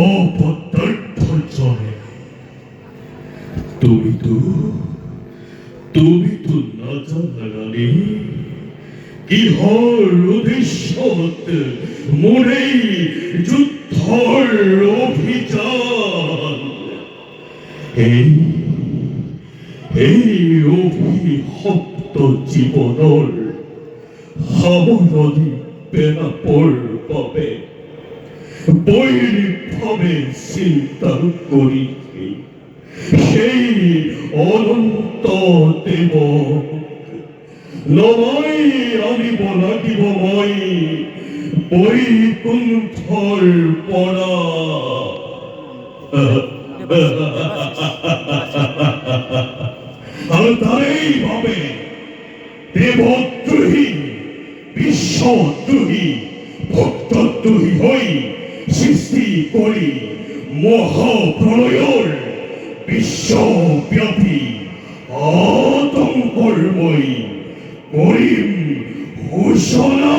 অপদার্থ জনে তুমি তো না জানালে কিহর উদ্দেশ্যত মোরেই যুদ্ধর অভিযান এই অভিশপ্ত জীৱনৰ সামৰণি পেলাবৰ বাবে বৈৰিকভাৱে চিন্তা কৰি সেই অনন্ত দেৱক নমাই আনিব লাগিব মই বৈকুণ্ঠৰ পৰা। আৰু তাৰেই বাবে দেৱদ্ৰোহী বিশ্বদ্ৰোহী ভক্তদ্ৰোহী হৈ সৃষ্টি কৰি মহাপ্ৰলয়ৰ বিশ্বব্যাপী আতংকৰ মই কৰিম ঘোষণা।